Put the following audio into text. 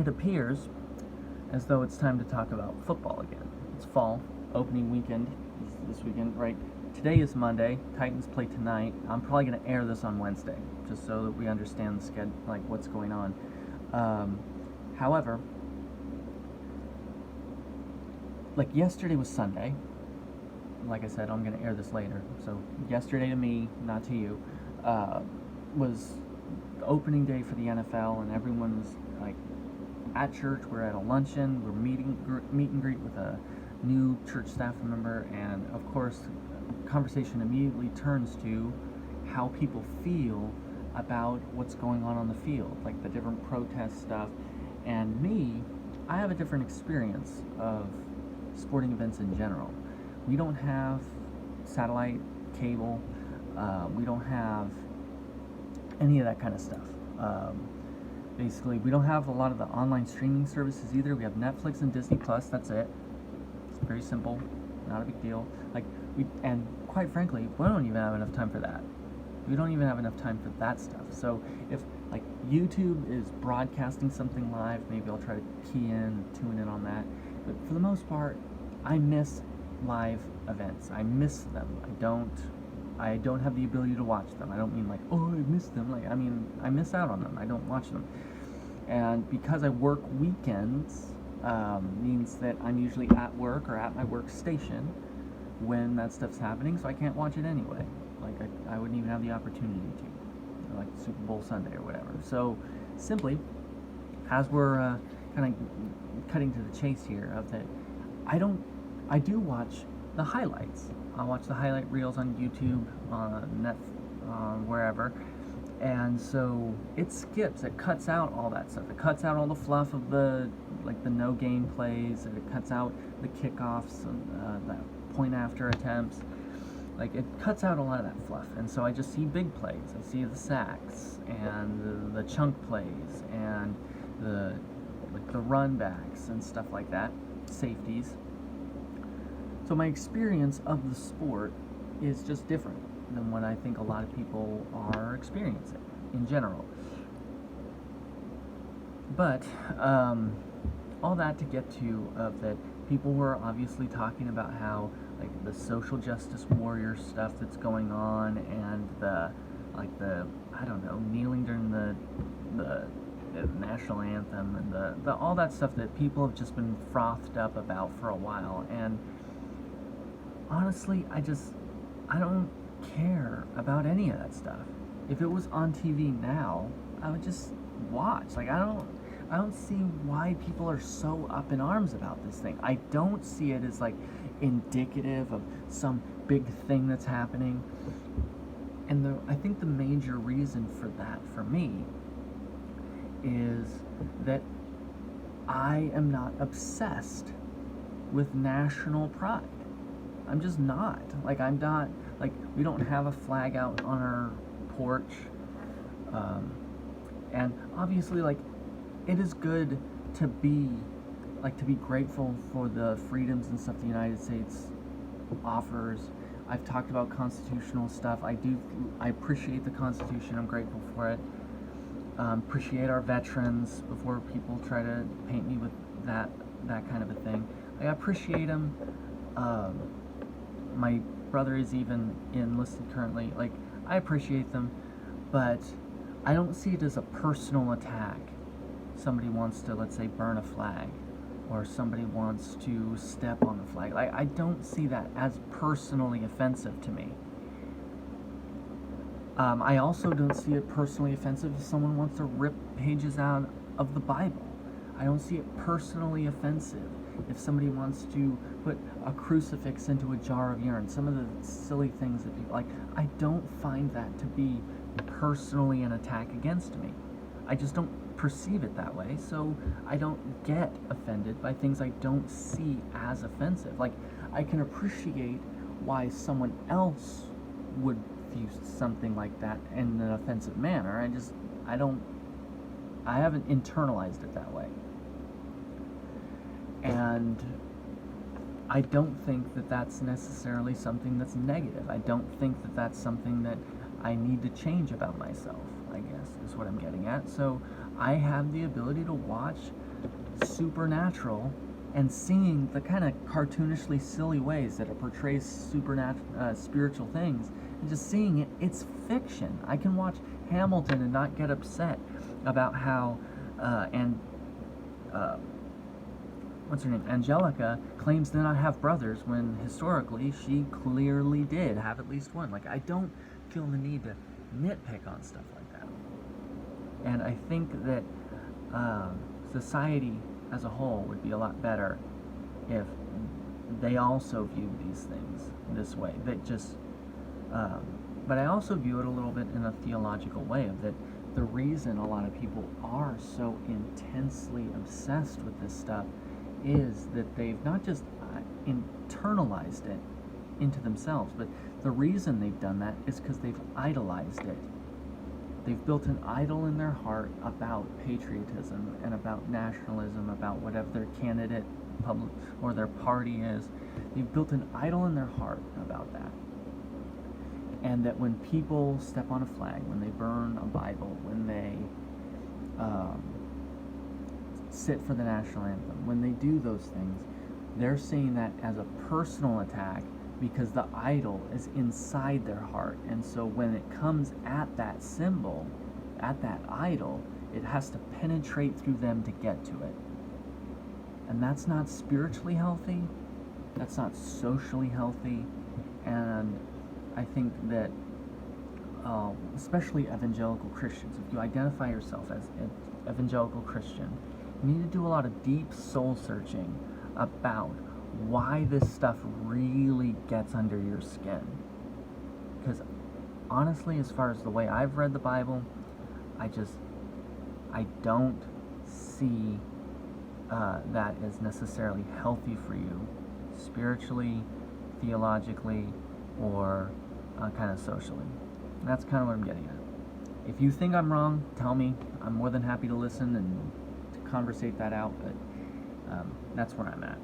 it appears as though it's time to talk about football again. It's fall, opening weekend this weekend, right? Today is Monday. Titans play tonight. I'm probably going to air this on Wednesday, just so that we understand the schedule, like what's going on. However, like yesterday was Sunday. Like I said, I'm going to air this later. So yesterday to me, not to you, was the opening day for the NFL, and everyone was like at church. We're at a luncheon. We're meet and greet with a new church staff member, and of course, conversation immediately turns to how people feel about what's going on the field, like the different protest stuff. And me, I have a different experience of sporting events in general. We don't have satellite cable. We don't have any of that kind of stuff. Basically, we don't have a lot of the online streaming services either. We have Netflix and Disney Plus. That's it. It's very simple, not a big deal. And quite frankly, we don't even have enough time for that. We don't even have enough time for that stuff. So if like YouTube is broadcasting something live, maybe I'll try to key in, tune in on that. But for the most part, I miss live events. I miss them. I don't have the ability to watch them. I don't mean like, oh, I miss them. Like, I mean, I miss out on them. I don't watch them. And because I work weekends, means that I'm usually at work or at my workstation when that stuff's happening, so I can't watch it anyway. Like, I wouldn't even have the opportunity to, like Super Bowl Sunday or whatever. So, simply, as we're kind of cutting to the chase here, of that, I do watch the highlights. I watch the highlight reels on YouTube, on wherever, and so it cuts out all that stuff. It cuts out all the fluff of the no game plays, and it cuts out the kickoffs, and the point after attempts. Like, it cuts out a lot of that fluff, and so I just see big plays. I see the sacks and the chunk plays and the run backs and stuff like that, safeties. So my experience of the sport is just different than what I think a lot of people are experiencing in general. But all that to get to that people were obviously talking about how like the social justice warrior stuff that's going on, and the I don't know, kneeling during the national anthem, and the all that stuff that people have just been frothed up about for a while. And honestly, I don't care about any of that stuff. If it was on TV now, I would just watch. Like, I don't see why people are so up in arms about this thing. I don't see it as like indicative of some big thing that's happening. And I think the major reason for that, for me, is that I am not obsessed with national pride. I'm just not. Like, I'm not, like, we don't have a flag out on our porch. And obviously, like, it is good to be grateful for the freedoms and stuff the United States offers. I've talked about constitutional stuff. I appreciate the Constitution. I'm grateful for it. Appreciate our veterans before people try to paint me with that kind of a thing. I appreciate them. My brother is even enlisted currently. Like, I appreciate them, but I don't see it as a personal attack. Somebody wants to, let's say, burn a flag, or somebody wants to step on the flag. I don't see that as personally offensive to me. I also don't see it personally offensive if someone wants to rip pages out of the Bible. I don't see it personally offensive if somebody wants to put a crucifix into a jar of urine. Some of the silly things that people like, I don't find that to be personally an attack against me. I just don't perceive it that way, so I don't get offended by things I don't see as offensive. Like, I can appreciate why someone else would view something like that in an offensive manner. I haven't internalized it that way. And I don't think that that's necessarily something that's negative. I don't think that that's something that I need to change about myself. I guess, is what I'm getting at. So I have the ability to watch supernatural and seeing the kind of cartoonishly silly ways that it portrays spiritual things, and just seeing it, it's fiction. I can watch Hamilton and not get upset about how what's her name, Angelica, claims to not have brothers when historically she clearly did have at least one. Like, I don't feel the need to nitpick on stuff like that. And I think that society as a whole would be a lot better if they also viewed these things this way. That just, but I also view it a little bit in a theological way, of that the reason a lot of people are so intensely obsessed with this stuff is that they've not just internalized it into themselves, but the reason they've done that is because they've idolized it. They've built an idol in their heart about patriotism and about nationalism, about whatever their candidate public or their party is. They've built an idol in their heart about that. And that when people step on a flag, when they burn a Bible, when they sit for the national anthem, when they do those things, they're seeing that as a personal attack because the idol is inside their heart. And so when it comes at that symbol, at that idol, it has to penetrate through them to get to it. And that's not spiritually healthy. That's not socially healthy. And I think that especially evangelical Christians, if you identify yourself as an evangelical Christian, you need to do a lot of deep soul searching about why this stuff really gets under your skin. Because honestly, as far as the way I've read the Bible, I don't see that as necessarily healthy for you spiritually, theologically, or kind of socially. And that's kind of what I'm getting at. If you think I'm wrong, tell me. I'm more than happy to listen and to conversate that out, but that's where I'm at.